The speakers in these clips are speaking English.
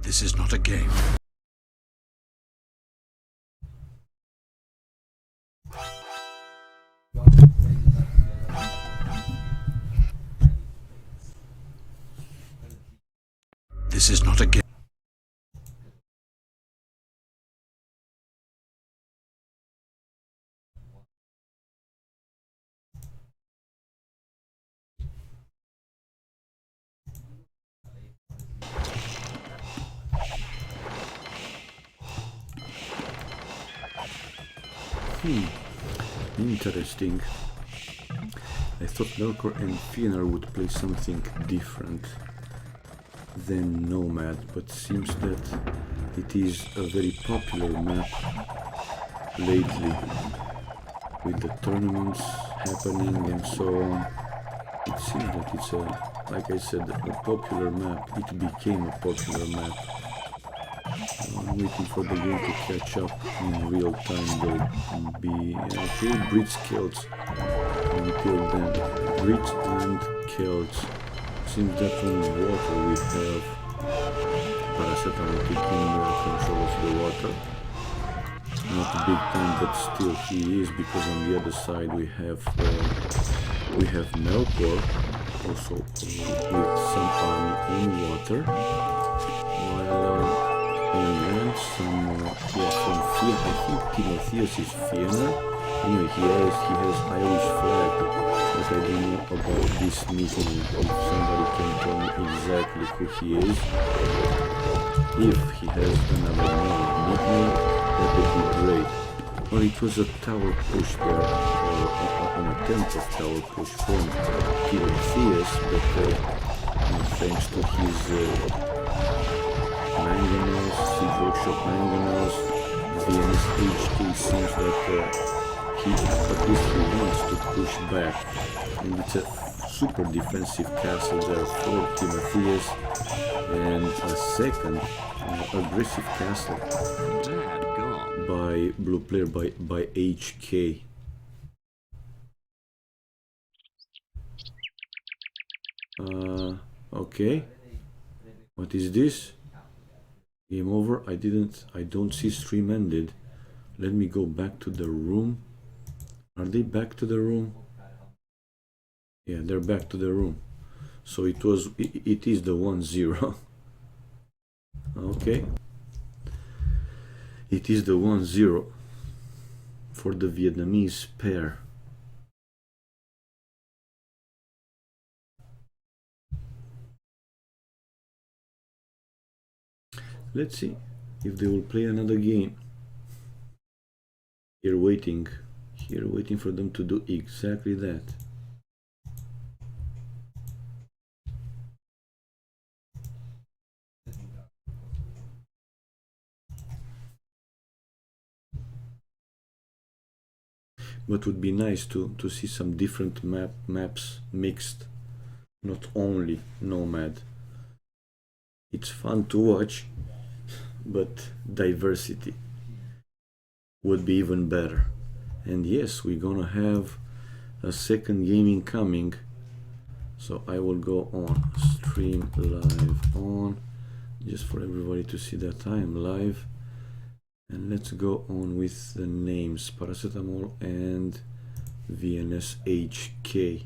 This is not a game. This is not a game. Interesting. I thought Melkor and Fëanor would play something different than Nomad, but seems that it is a very popular map lately, with the tournaments happening and so on. It seems that it's like I said, a popular map. It became a popular map. I'm waiting for the game to catch up in real time. There'll be okay, Brit Celts until then. Brit and Celts. Seems that on water we have Paracetamol taking control of the water. Not a big time, but still he is, because on the other side we have Melkor also with some army in water, while on land some from Fëanor. I think Timotheus is Fëanor. Anyway, he has Irish flag, but I don't know about this nickname. If somebody can tell me exactly who he is, if he has another nickname, that would be great. Well, it was a tower push there, or an attempt of tower push from Timotheus, but thanks to his mangonels, Siege Workshop mangonels, VNS HK seems that at least he wants to push back, and it's a super defensive castle there for Timotheus, and a second aggressive castle by blue player by HK. Okay, what is this? Game over. I don't see stream ended. Let me go back to the room. Are they back to the room? Yeah, they're back to the room. So it is the 1-0. Okay. It is the 1-0 for the Vietnamese pair. Let's see if they will play another game. Here waiting for them to do exactly that. But would be nice to see some different maps mixed, not only Nomad. It's fun to watch, but diversity would be even better. And yes, we're gonna have a second game incoming, so I will go on stream live on, just for everybody to see that I am live. And let's go on with the names, Paracetamol and VNS HK.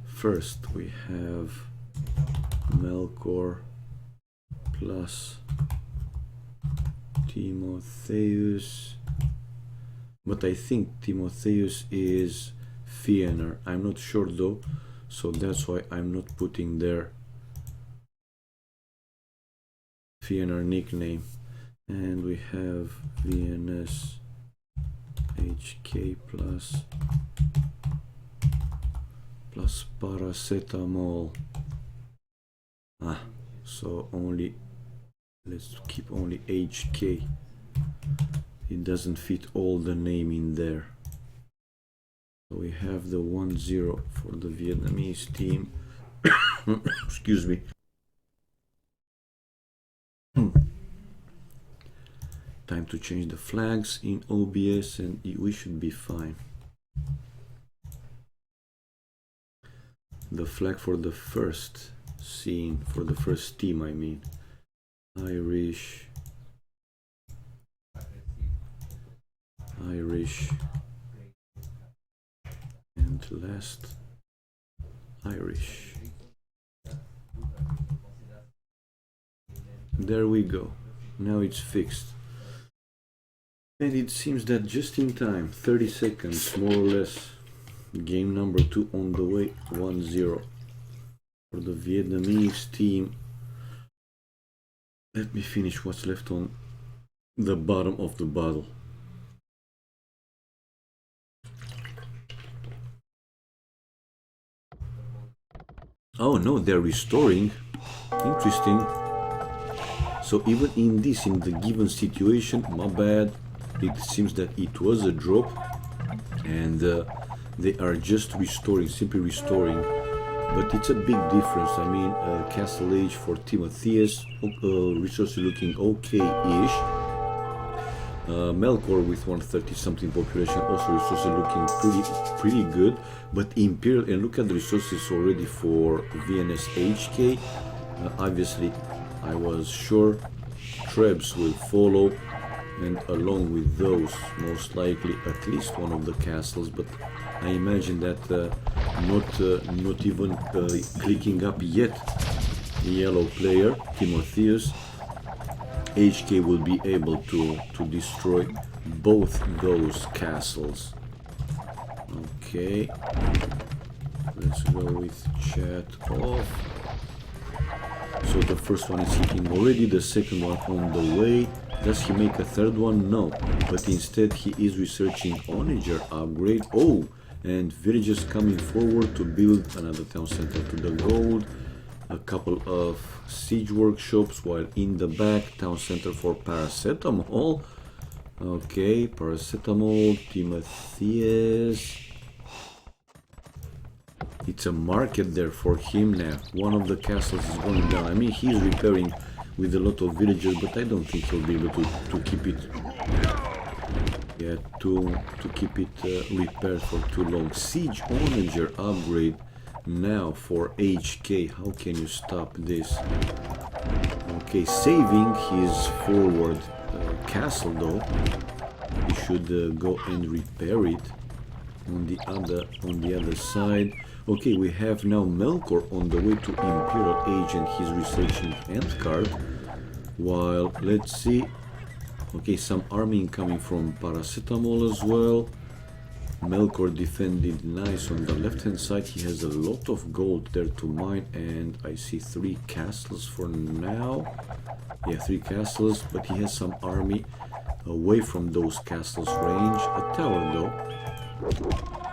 First we have Melkor plus Timotheus, but I think Timotheus is Fëanor. I'm not sure though, so that's why I'm not putting their Fëanor nickname. And we have VNS HK plus Paracetamol. So only, let's keep only HK. It doesn't fit all the name in there. So we have the 1-0 for the Vietnamese team. Excuse me. Time to change the flags in OBS and we should be fine. The flag for the first scene, for the first team I mean, Irish, and last Irish. There we go. Now it's fixed. And it seems that just in time, 30 seconds more or less. Game number 2 on the way, 1-0 for the Vietnamese team. Let me finish what's left on the bottom of the bottle. Oh no, they're restoring. Interesting. So even in the given situation, my bad, it seems that it was a drop, and they are just restoring, simply restoring. But it's a big difference. I mean, Castle Age for Timotheus, resources looking okay-ish. Melkor with 130 something population, also resources looking pretty good. But Imperial, and look at the resources already for VNS HK. Obviously, I was sure Trebs will follow, and along with those, most likely at least one of the castles. But I imagine that not even clicking up yet, the yellow player Timotheus HK will be able to destroy both those castles. Okay, let's go with chat off. So the first one is hitting already, the second one on the way. Does he make a third one? No, but instead he is researching Onager upgrade. Oh, and villagers coming forward to build another town center to the gold. A couple of siege workshops, while in the back, town center for paracetamol. Okay, paracetamol, Timotheus. It's a market there for him now. One of the castles is going down. I mean, he's repairing with a lot of villagers, but I don't think he'll be able to keep it. Yeah, to keep it repaired for too long. Siege Onager upgrade now for HK. How can you stop this? Okay, saving his forward castle though. He should go and repair it on the other side. Okay, we have now Melkor on the way to Imperial Age, and he's researching Endcard. While, let's see, okay, some army coming from paracetamol as well. Melkor defended nice on the left hand side. He has a lot of gold there to mine, and I see 3 castles for now. Yeah, 3 castles, but he has some army away from those castles range. A tower though.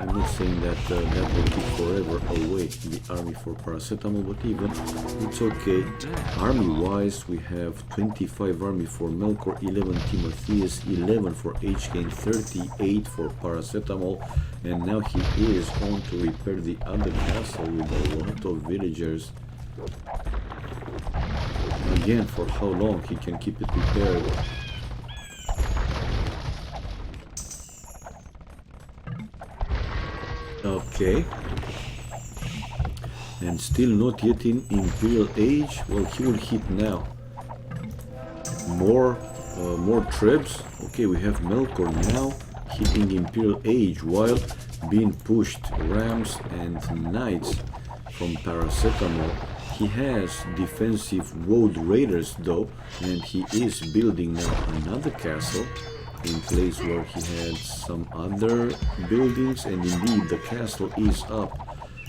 I'm not saying that that will be forever away, the army for paracetamol, but even it's okay. Army-wise, we have 25 army for Melkor, 11 Timotheus, 11 for HK, and 38 for paracetamol. And now he is on to repair the other castle with a lot of villagers. Again, for how long he can keep it repaired? Okay, and still not yet in Imperial Age. Well, he will hit now. More Trebs. Okay, we have Melkor now hitting Imperial Age while being pushed Rams and Knights from paracetamol. He has defensive road raiders though, and he is building now another castle in place where he had some other buildings, and indeed the castle is up,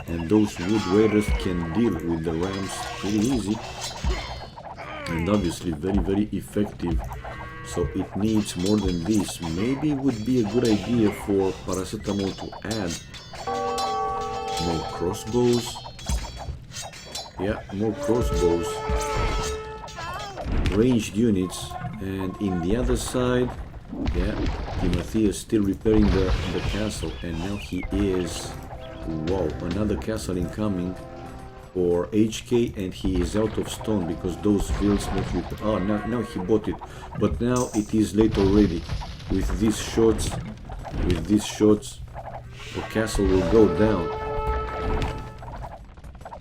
and those wood raiders can deal with the rams pretty easy, and obviously very effective. So it needs more than this. Maybe it would be a good idea for paracetamol to add more crossbows. Yeah, more crossbows, ranged units. And in the other side, yeah, Timothy is still repairing the castle, and now he is, wow, another castle incoming for HK, and he is out of stone because those fields not repaired. Oh, now he bought it, but now it is late already. With these shots, the castle will go down.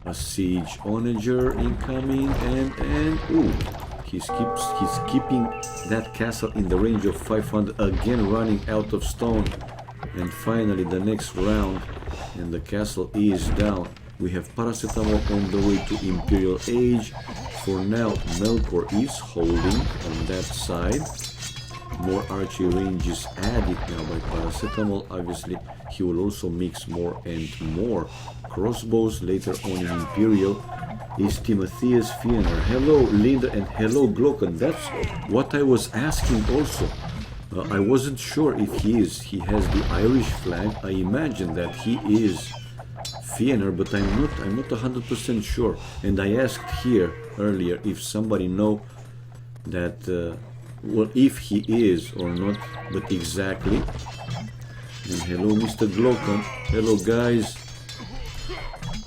A siege onager incoming, and ooh, He's keeping that castle in the range of 500, again running out of stone. And finally the next round, and the castle is down. We have Paracetamol on the way to Imperial Age. For now, Melkor is holding on that side. More archery ranges added now by Paracetamol. Obviously, he will also mix more and more crossbows later on in Imperial. Is Timotheus Fiener. Hello, Linda, and hello, Glocken. That's what I was asking also. I wasn't sure if he is. He has the Irish flag. I imagine that he is Fiener, but I'm not 100% sure. And I asked here earlier if somebody know that, well, if he is or not, but exactly. And hello, Mr. Glocken. Hello, guys.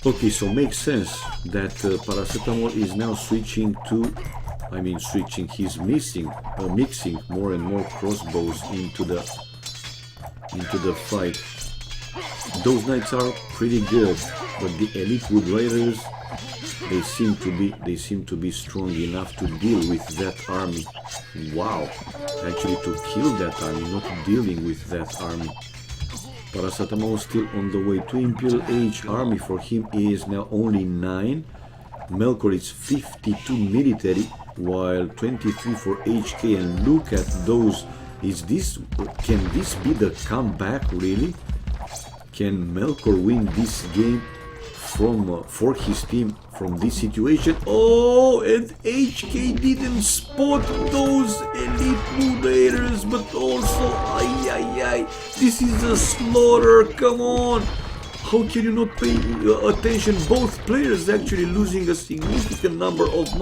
Okay, so makes sense that Paracetamol is now switching to, he's mixing more and more crossbows into the fight. Those knights are pretty good, but the elite wood riders, they seem to be strong enough to deal with that army. Wow, actually to kill that army, not dealing with that army. Paracetamol still on the way to Imperial Age. Army for him is now only 9. Melkor is 52 military, while 23 for HK. And look at those. Can this be the comeback really? Can Melkor win this game for his team from this situation? Oh, and HK didn't spot those elite Moon Raiders, but also, this is a slaughter, come on! How can you not pay attention? Both players actually losing a significant number of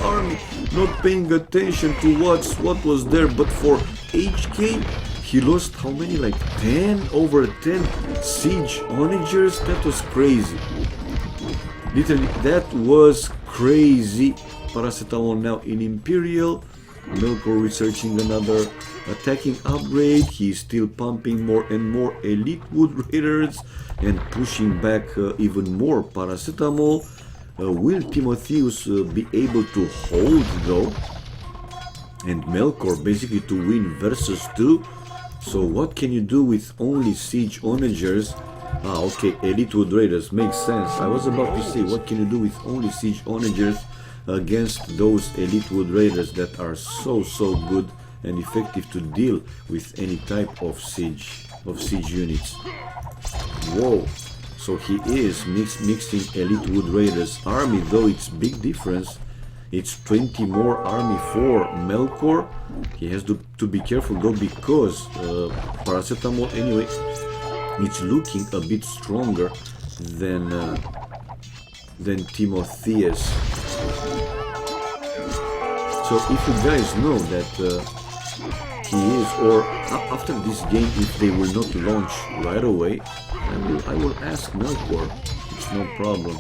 army, not paying attention to what was there, but for HK, he lost how many? Like 10, over 10 siege onagers? That was crazy. Literally, that was crazy. Paracetamol now in Imperial. Melkor researching another attacking upgrade. He's still pumping more and more elite wood raiders and pushing back even more Paracetamol. Will Timotheus be able to hold though? And Melkor basically to win versus 2. So what can you do with only siege onagers? Okay, elite wood raiders makes sense. I was about to say, what can you do with only siege onagers against those elite wood raiders that are so good and effective to deal with any type of siege units. Whoa, so he is mixing elite wood raiders army, though it's big difference. It's 20 more army for Melkor. He has to be careful though, because Paracetamol anyway, it's looking a bit stronger than Timotheus. So if you guys know that he is, or after this game, if they will not launch right away, I will ask Melkor. It's no problem.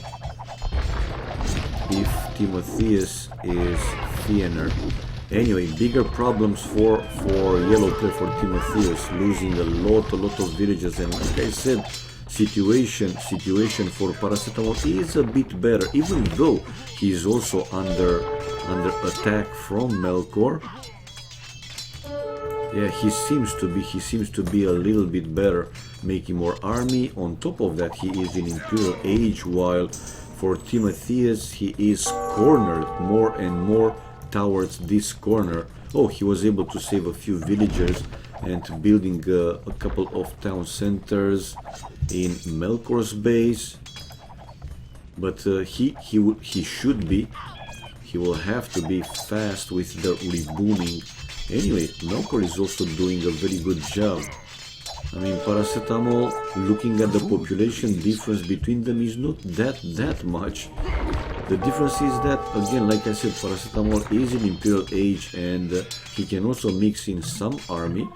If Timotheus is Fiener. Anyway, bigger problems for yellow player, for Timotheus, losing a lot of villages, and like I said, situation for Paracetamol is a bit better, even though he is also under attack from Melkor. Yeah, he seems to be a little bit better, making more army. On top of that, he is in Imperial Age, while for Timotheus, he is cornered more and more towards this corner. Oh, he was able to save a few villagers and building a couple of town centers in Melkor's base. But he will have to be fast with the rebooming. Anyway, Melkor is also doing a very good job. I mean, Paracetamol, looking at the population difference between them, is not that much. The difference is that, again, like I said, Paracetamol is in Imperial Age, and he can also mix in some army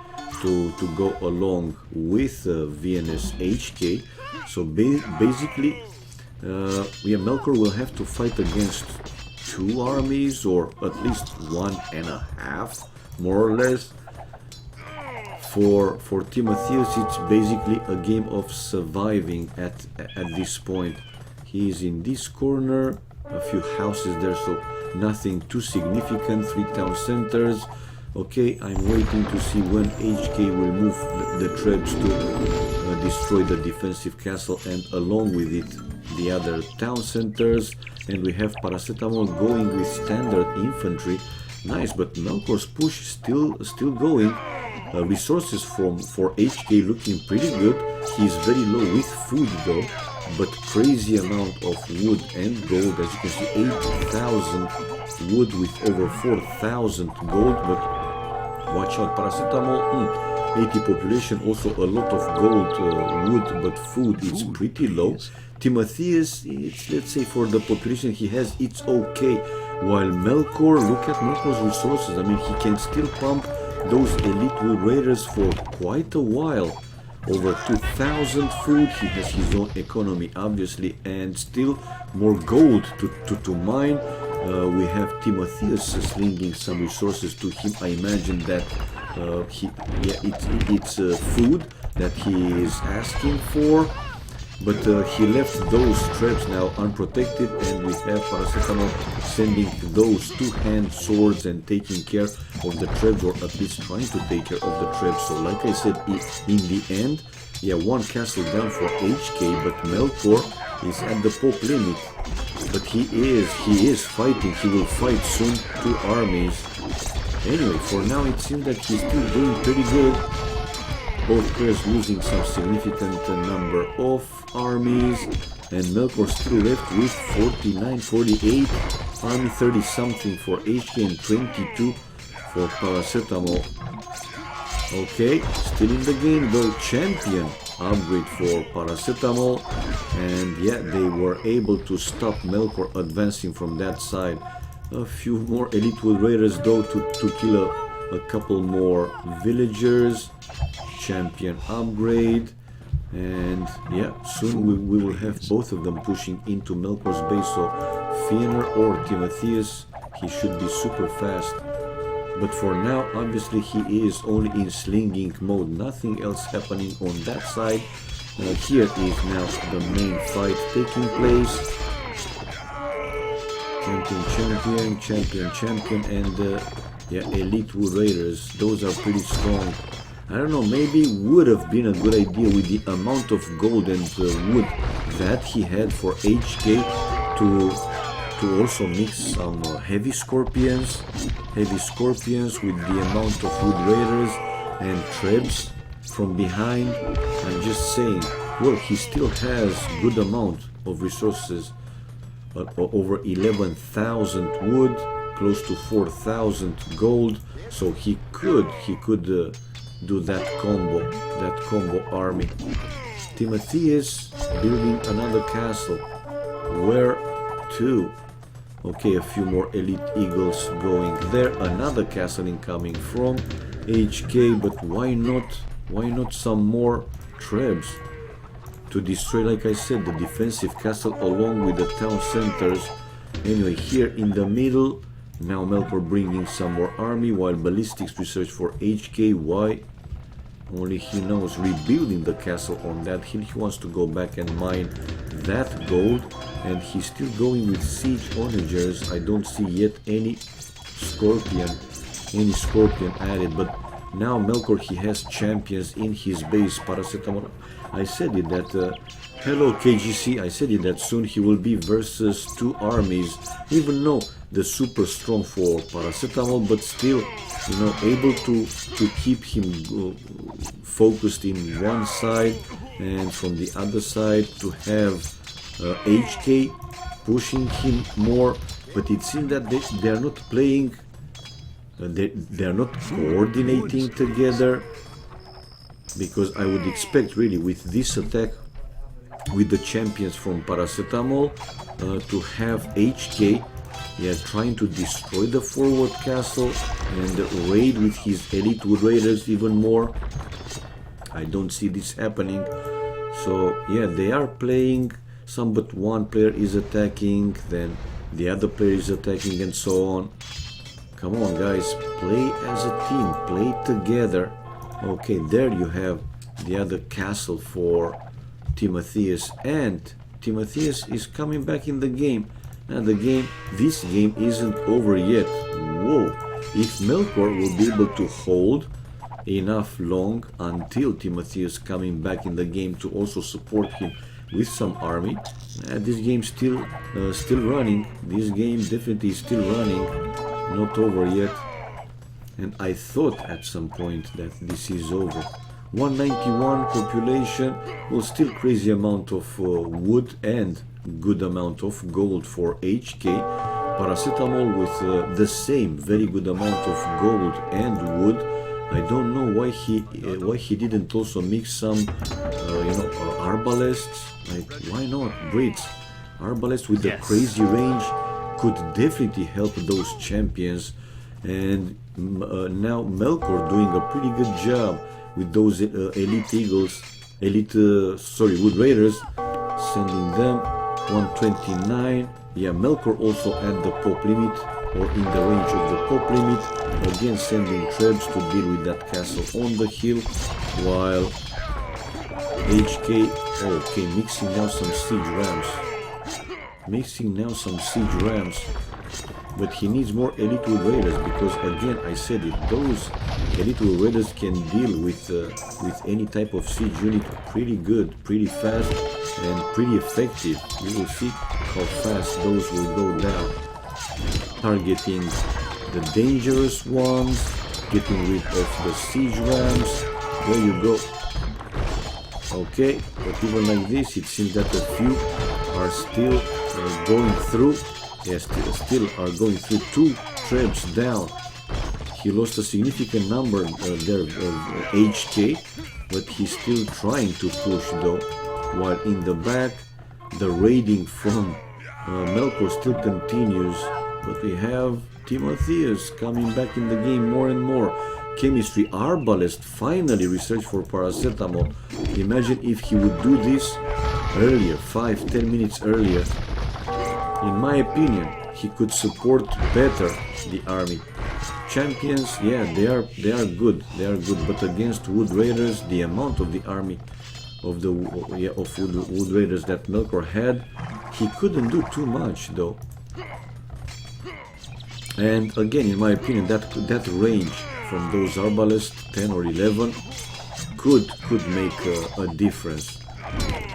to go along with VNS HK. So basically, Melkor will have to fight against 2 armies, or at least 1.5, more or less. For Timotheus, it's basically a game of surviving at this point. He is in this corner. a few houses there, so nothing too significant. 3 town centers. Okay, I'm waiting to see when HK will move the troops to destroy the defensive castle and along with it the other town centers. And we have Paracetamol going with standard infantry. Nice, but Melkor's push is still going. Resources for HK looking pretty good. He's very low with food though, but crazy amount of wood and gold. As you can see, 8,000 wood with over 4,000 gold. But watch out, Paracetamol. 80 population, also a lot of gold, wood, but food it's pretty low. Timotheus, it's, let's say for the population he has, it's okay. While Melkor, look at Melkor's resources. I mean, he can still pump those elite wood raiders for quite a while. Over 2,000 food, he has his own economy obviously, and still more gold to mine. We have Timotheus slinging some resources to him. I imagine that it's food that he is asking for, but he left those traps now unprotected, and we have Paracetamol sending those 2-hand swords and taking care of the traps, or at least trying to take care of the traps. So like I said, in the end, yeah, 1 castle down for HK, but Melkor is at the pop limit. But he is fighting. He will fight soon 2 armies. Anyway, for now it seems that he's still doing pretty good. Both players losing some significant number of armies, and Melkor still left with 49, 48 army, 30 something for HK and 22 for Paracetamol. Okay, still in the game though. Champion upgrade for Paracetamol, and yeah, they were able to stop Melkor advancing from that side. A few more elite wood raiders though to kill a couple more villagers. Champion upgrade, and yeah, soon we will have both of them pushing into Melkor's base. So Fëanor or Timotheus, he should be super fast. But for now, obviously he is only in slinging mode, nothing else happening on that side. Here is now the main fight taking place. Champion, and yeah, elite wood raiders. Those are pretty strong. I don't know, maybe would have been a good idea with the amount of gold and wood that he had for HK to also mix some heavy scorpions with the amount of wood raiders and trebs from behind. I'm just saying, well, he still has good amount of resources. Over 11,000 wood, close to 4,000 gold, so he could do that combo army. Timotheus building another castle. Where to? Okay, a few more elite eagles going there. Another castle incoming from HK, but why not some more trebs to destroy, like I said, the defensive castle along with the town centers. Anyway, here in the middle, now Melkor bringing some more army, while ballistics research for HK. Why? Only he knows. Rebuilding the castle on that hill. He wants to go back and mine that gold, and he's still going with siege onagers. I don't see yet any scorpion added, but now Melkor, he has champions in his base. Paracetamol, I said it that hello KGC, I said it that soon he will be versus 2 armies, even though the super strong for Paracetamol, but still, you know, able to keep him focused in one side, and from the other side to have HK pushing him more. But it seems that they are not playing, they are not coordinating together, because I would expect really with this attack with the champions from Paracetamol to have HK trying to destroy the forward castle and raid with his elite wood raiders even more. I don't see this happening. So yeah, they are playing some, but one player is attacking, then the other player is attacking, and so on. Come on guys, play as a team, play together. Okay, there you have the other castle for Timotheus, and Timotheus is coming back in the game. And this game isn't over yet. Whoa! If Melkor will be able to hold enough long until Timotheus coming back in the game to also support him with some army, this game still running. This game definitely is still running, not over yet. And I thought at some point that this is over. 191 population, well, still crazy amount of wood and good amount of gold for HK. Paracetamol with the same very good amount of gold and wood. I don't know why he didn't also mix some arbalests. Like, why not? Brits, arbalests with the crazy range could definitely help those champions. And now Melkor doing a pretty good job with those elite eagles, wood raiders, sending them 129. Yeah, Melkor also at the pop limit, or in the range of the pop limit, again sending trebs to deal with that castle on the hill, while HK, okay, mixing now some siege rams, but he needs more elite wood raiders, because again I said it, those elite wood raiders can deal with any type of siege unit pretty good, pretty fast, and pretty effective. You will see how fast those will go down. Targeting the dangerous ones, getting rid of the siege rams. There you go. Okay, but even like this, it seems that a few are still going through. Yes, still are going through. 2 trebs down. He lost a significant number there of HK, but he's still trying to push though. While in the back, the raiding from Melkor still continues. But we have Timotheus coming back in the game more and more. Chemistry, arbalest, finally research for paracetamol. Imagine if he would do this earlier, 5-10 minutes earlier. In my opinion, he could support better the army. Champions, yeah, they are good, but against wood raiders, the amount of the army of the wood raiders that Melkor had, he couldn't do too much though. And again, in my opinion, that range from those arbalests, 10 or 11, could make a difference.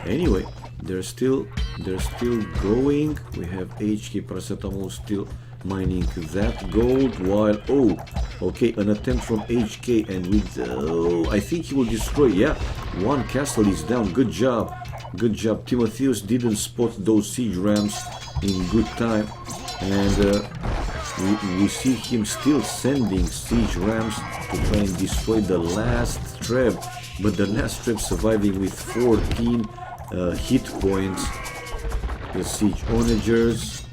Anyway, they're still going. We have HK paracetamol still mining that gold, while an attempt from HK, and with I think he will destroy. Yeah, one castle is down. Good job. Timotheus didn't spot those siege rams in good time, and we see him still sending siege rams to try and destroy the last treb, but the last treb surviving with 14 hit points. The siege onagers.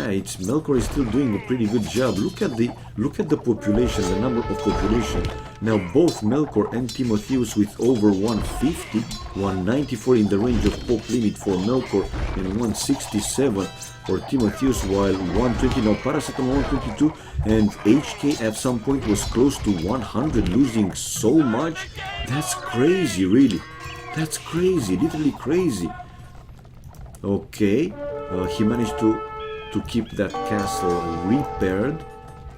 It's Melkor is still doing a pretty good job. Look at the population, the number of population. Now both Melkor and Timotheus with over 150, 194 in the range of pop limit for Melkor, and 167 for Timotheus, while 120 now paracetamol 122, and HK at some point was close to 100, losing so much. That's crazy, really. That's crazy, literally crazy. Okay, he managed to keep that castle repaired,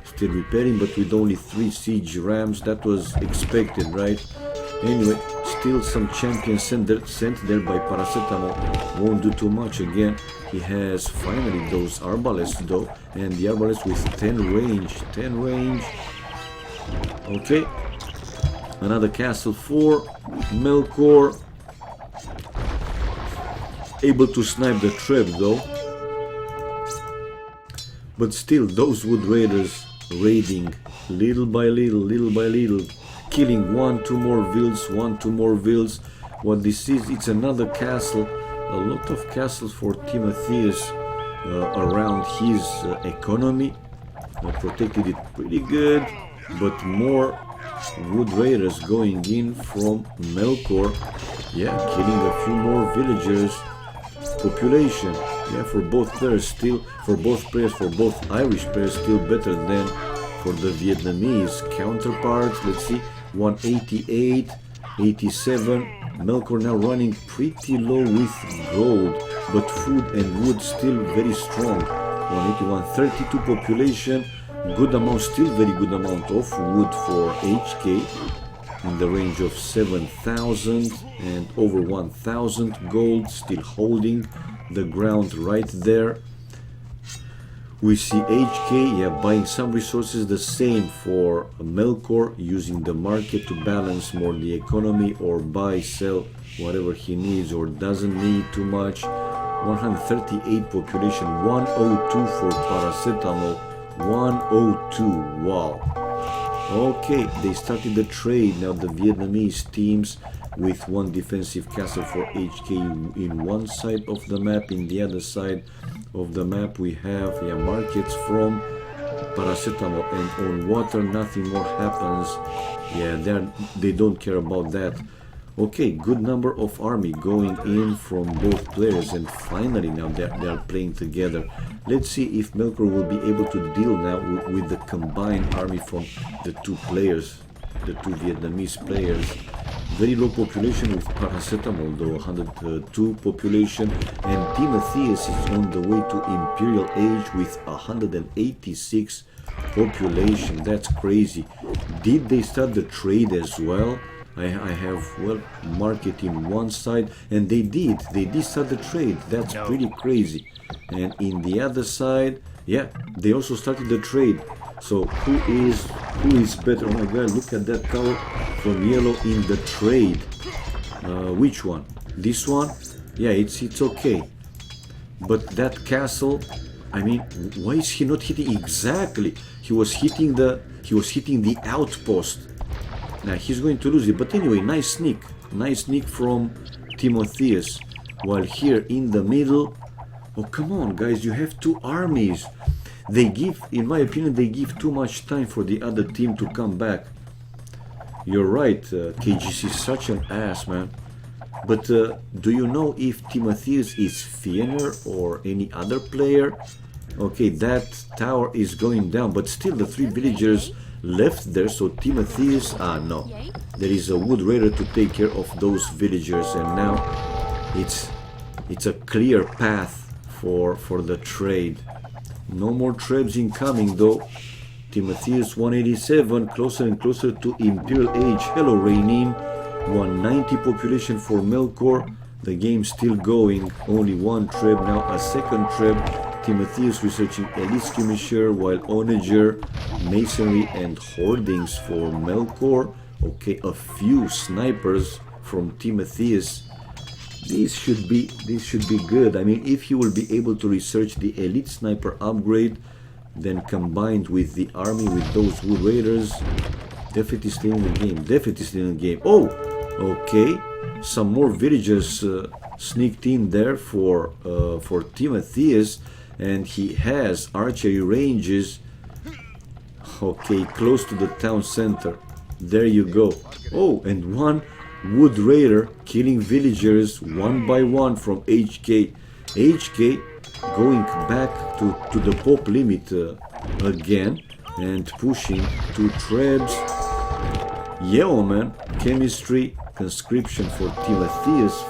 still repairing, but with only 3 siege rams. That was expected, right? Anyway, still some champions sent there by paracetamol. Won't do too much again. He has finally those arbalests though, and the arbalest with 10 range. Okay, another castle for Melkor. Able to snipe the trap though. But still, those wood raiders raiding little by little, killing 1-2 more vills. What this is, it's another castle. A lot of castles for Timotheus around his economy. Protected it pretty good, but more wood raiders going in from Melkor. Yeah, killing a few more villagers. Population, yeah, for both players, for both Irish players, still better than for the Vietnamese counterparts. Let's see, 188, 87. Melkor now running pretty low with gold. but food and wood still very strong. 181, 32 population, good amount, still very good amount of wood for HK, in the range of 7,000 and over 1,000 gold, still holding the ground right there. We see HK, yeah, buying some resources, the same for Melkor, using the market to balance more the economy or buy, sell whatever he needs or doesn't need too much. 138 population, 102 for paracetamol, 102, wow. Okay, they started the trade. Now the Vietnamese teams with one defensive castle for HK in one side of the map. In the other side of the map we have markets from paracetamol, and on water nothing more happens. They don't care about that. Okay, good number of army going in from both players, and finally now they are playing together. Let's see if Melkor will be able to deal now with the combined army from the two players, the two Vietnamese players. Very low population with paracetamol though, 102 population, and Timotheus is on the way to Imperial Age with 186 population. That's crazy. Did they start the trade as well? I have, well, market in one side, and they did start the trade. That's pretty crazy. And in the other side, yeah, they also started the trade. So who is better? Oh my god, look at that tower from yellow in the trade. Which one? This one? Yeah, it's okay. But that castle, I mean, why is he not hitting exactly? He was hitting the outpost. Now he's going to lose it, but anyway, nice sneak from Timotheus. While here in the middle, oh come on guys, you have two armies. They give, in my opinion, they give too much time for the other team to come back. You're right, KGC is such an ass, man. But do you know if Timotheus is Fëanor or any other player? Okay, that tower is going down, but still the three villagers left there, so Timotheus, no, there is a wood raider to take care of those villagers, and now it's a clear path for the trade. No more trebs incoming though. Timotheus 187, closer and closer to Imperial Age. Hello Rainin, 190 population for Melkor. The game still going, only one treb now, a second treb. Timotheus researching elite skirmisher, while Onager, masonry and hoardings for Melkor. Okay, a few snipers from Timotheus. This should be good. I mean, if he will be able to research the elite sniper upgrade, then combined with the army with those wood raiders, definitely still in the game. Oh, okay, some more villagers sneaked in there for Timotheus. And he has archery ranges, okay, close to the town center. There you go. Oh, and one wood raider killing villagers one by one from HK. HK going back to the pop limit again and pushing two trebs. Yeah, man, chemistry, conscription for Timotheus,